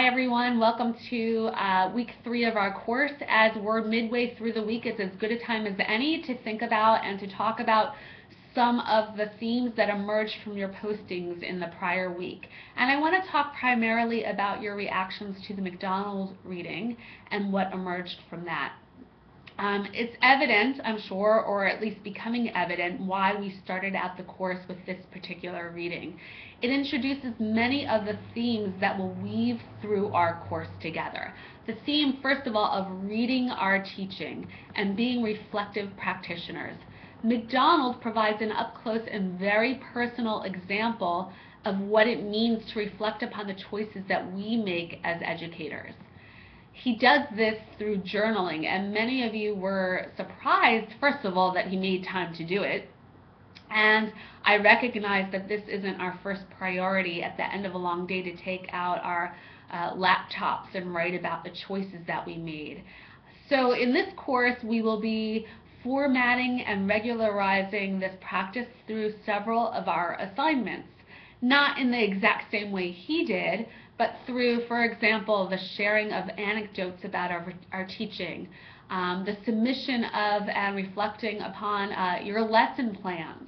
Hi everyone, welcome to week 3 of our course. As we're midway through the week, it's as good a time as any to think about and to talk about some of the themes that emerged from your postings in the prior week. And I want to talk primarily about your reactions to the McDonald reading and what emerged from that. It's evident, I'm sure, or at least becoming evident, why we started out the course with this particular reading. It introduces many of the themes that will weave through our course together. The theme, first of all, of reading our teaching and being reflective practitioners. McDonald provides an up-close and very personal example of what it means to reflect upon the choices that we make as educators. He does this through journaling, and many of you were surprised, first of all, that he made time to do it. And I recognize that this isn't our first priority at the end of a long day to take out our laptops and write about the choices that we made. So in this course, we will be formatting and regularizing this practice through several of our assignments. Not in the exact same way he did, but through, for example, the sharing of anecdotes about our teaching, the submission of and reflecting upon your lesson plans.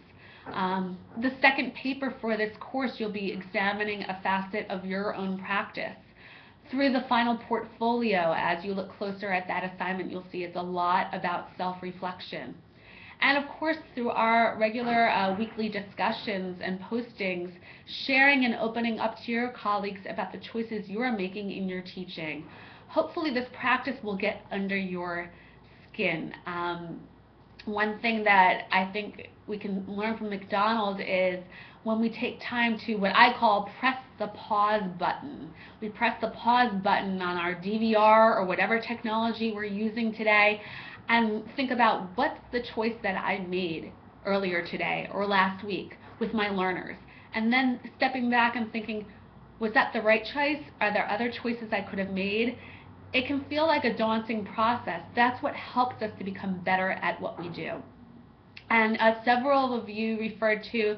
The second paper for this course, you'll be examining a facet of your own practice. Through the final portfolio, as you look closer at that assignment, you'll see it's a lot about self-reflection. And of course, through our regular weekly discussions and postings, sharing and opening up to your colleagues about the choices you are making in your teaching. Hopefully this practice will get under your skin. One thing that I think we can learn from McDonald is when we take time to what I call press the pause button. We press the pause button on our DVR or whatever technology we're using today and think about what's the choice that I made earlier today or last week with my learners. And then stepping back and thinking, was that the right choice? Are there other choices I could have made? It can feel like a daunting process. That's what helps us to become better at what we do. And several of you referred to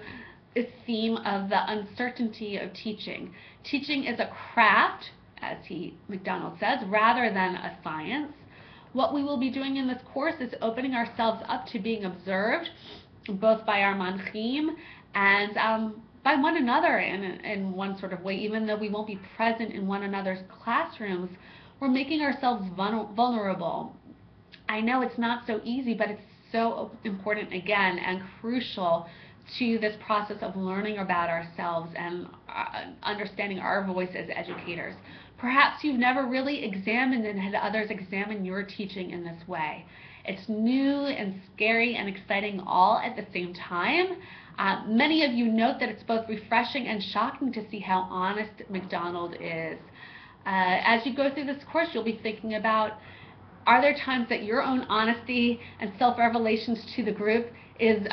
this theme of the uncertainty of teaching. Teaching is a craft, as McDonald says, rather than a science. What we will be doing in this course is opening ourselves up to being observed, both by our manchim and by one another in one sort of way. Even though we won't be present in one another's classrooms, we're making ourselves vulnerable. I know it's not so easy, but it's so important, again, and crucial to this process of learning about ourselves and understanding our voice as educators. Perhaps you've never really examined and had others examine your teaching in this way. It's new and scary and exciting all at the same time. Many of you note that it's both refreshing and shocking to see how honest McDonald is. As you go through this course, you'll be thinking about, are there times that your own honesty and self-revelations to the group is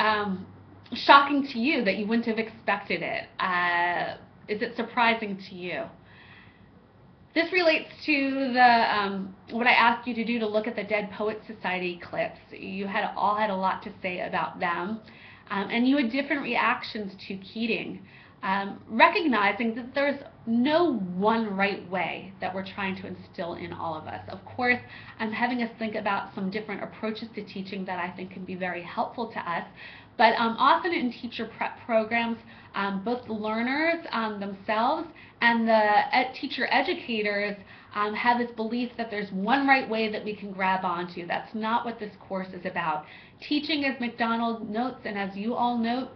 shocking to you, that you wouldn't have expected it? Is it surprising to you? This relates to the what I asked you to do, to look at the Dead Poets Society clips. You all had a lot to say about them, and you had different reactions to Keating, recognizing that there's no one right way that we're trying to instill in all of us. Of course, I'm having us think about some different approaches to teaching that I think can be very helpful to us. But often in teacher prep programs, both the learners themselves and the teacher educators have this belief that there's one right way that we can grab onto. That's not what this course is about. Teaching, as McDonald notes, and as you all note,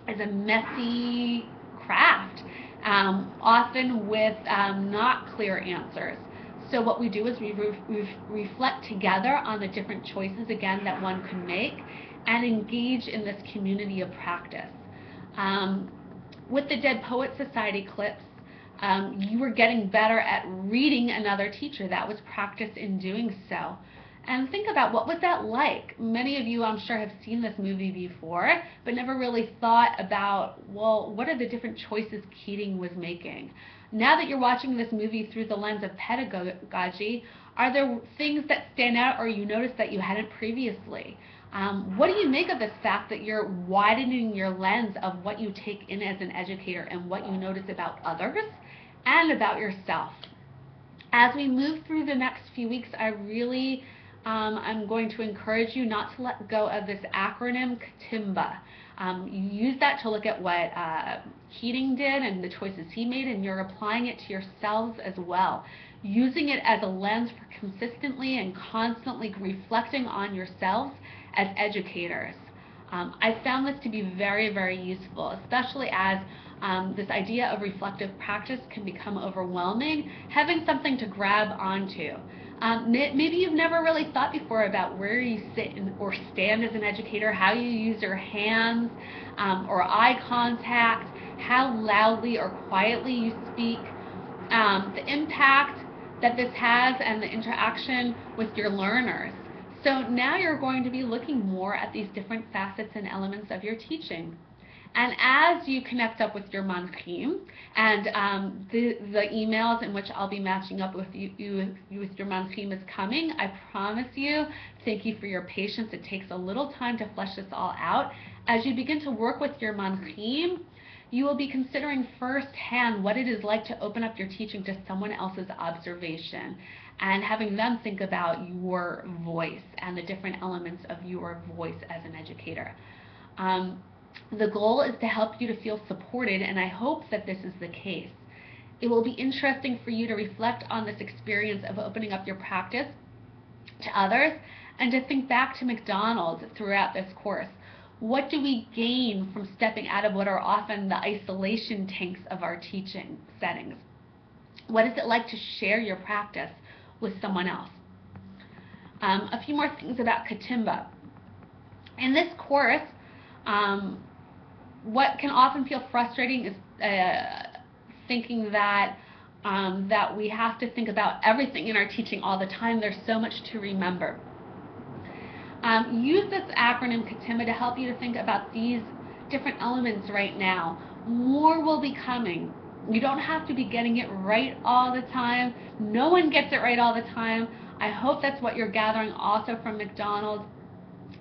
is a messy craft, often with not clear answers. So what we do is we reflect together on the different choices, again, that one can make, and engage in this community of practice. With the Dead Poets Society clips, you were getting better at reading another teacher. That was practice in doing so. And think about, what was that like? Many of you, I'm sure, have seen this movie before, but never really thought about, well, what are the different choices Keating was making? Now that you're watching this movie through the lens of pedagogy, are there things that stand out or you notice that you hadn't previously? What do you make of the fact that you're widening your lens of what you take in as an educator and what you notice about others and about yourself? As we move through the next few weeks, I really I'm going to encourage you not to let go of this acronym CATIMBA. You use that to look at what Keating did and the choices he made, and you're applying it to yourselves as well. Using it as a lens for consistently and constantly reflecting on yourselves as educators. I found this to be very, very useful, especially as this idea of reflective practice can become overwhelming. Having something to grab onto. Maybe you've never really thought before about where you sit or stand as an educator, how you use your hands or eye contact, how loudly or quietly you speak, the impact that this has and the interaction with your learners. So now you're going to be looking more at these different facets and elements of your teaching. And as you connect up with your manchim, and the emails in which I'll be matching up with you with your manchim is coming, I promise you, thank you for your patience. It takes a little time to flesh this all out. As you begin to work with your manchim, you will be considering firsthand what it is like to open up your teaching to someone else's observation and having them think about your voice and the different elements of your voice as an educator. The goal is to help you to feel supported, and I hope that this is the case. It will be interesting for you to reflect on this experience of opening up your practice to others and to think back to McDonald's throughout this course. What do we gain from stepping out of what are often the isolation tanks of our teaching settings? What is it like to share your practice with someone else? A few more things about CATIMBA. In this course, what can often feel frustrating is thinking that that we have to think about everything in our teaching all the time. There's so much to remember. Use this acronym CATIMBA to help you to think about these different elements right now. More will be coming. You don't have to be getting it right all the time. No one gets it right all the time. I hope that's what you're gathering also from McDonald's,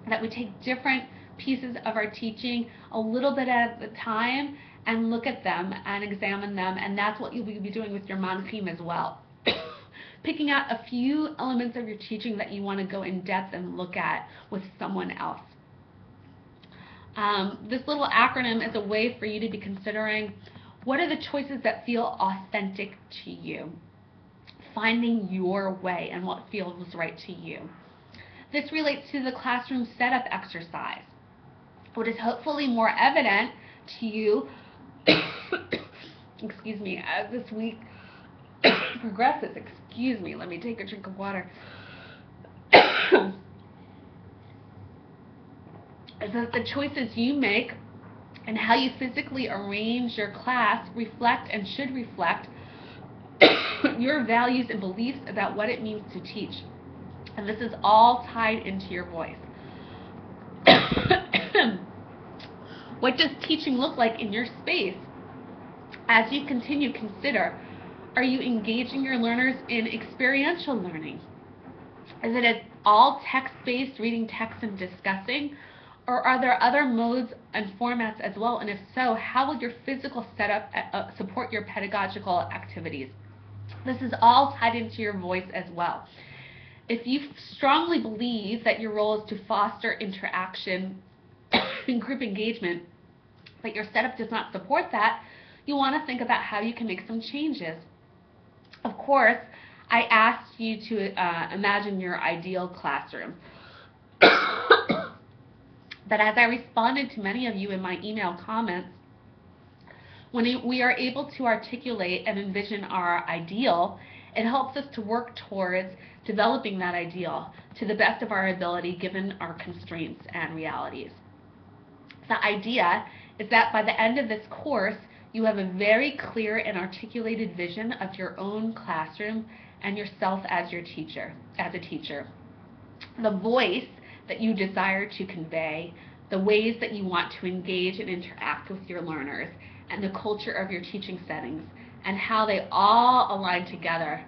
that we take different pieces of our teaching a little bit at a time and look at them and examine them, and that's what you'll be doing with your manchim as well. Picking out a few elements of your teaching that you want to go in depth and look at with someone else. This little acronym is a way for you to be considering what are the choices that feel authentic to you, finding your way and what feels right to you. This relates to the classroom setup exercise. What is hopefully more evident to you, excuse me, as this week progresses, excuse me, let me take a drink of water, is that the choices you make and how you physically arrange your class reflect and should reflect your values and beliefs about what it means to teach. And this is all tied into your voice. What does teaching look like in your space? As you continue, consider, are you engaging your learners in experiential learning? Is it all text-based, reading text and discussing? Or are there other modes and formats as well? And if so, how will your physical setup support your pedagogical activities? This is all tied into your voice as well. If you strongly believe that your role is to foster interaction and group engagement, but your setup does not support that, you want to think about how you can make some changes. Of course, I asked you to imagine your ideal classroom. But as I responded to many of you in my email comments, when we are able to articulate and envision our ideal, it helps us to work towards developing that ideal to the best of our ability given our constraints and realities. The idea is that by the end of this course, you have a very clear and articulated vision of your own classroom and yourself as a teacher. The voice that you desire to convey, the ways that you want to engage and interact with your learners, and the culture of your teaching settings, and how they all align together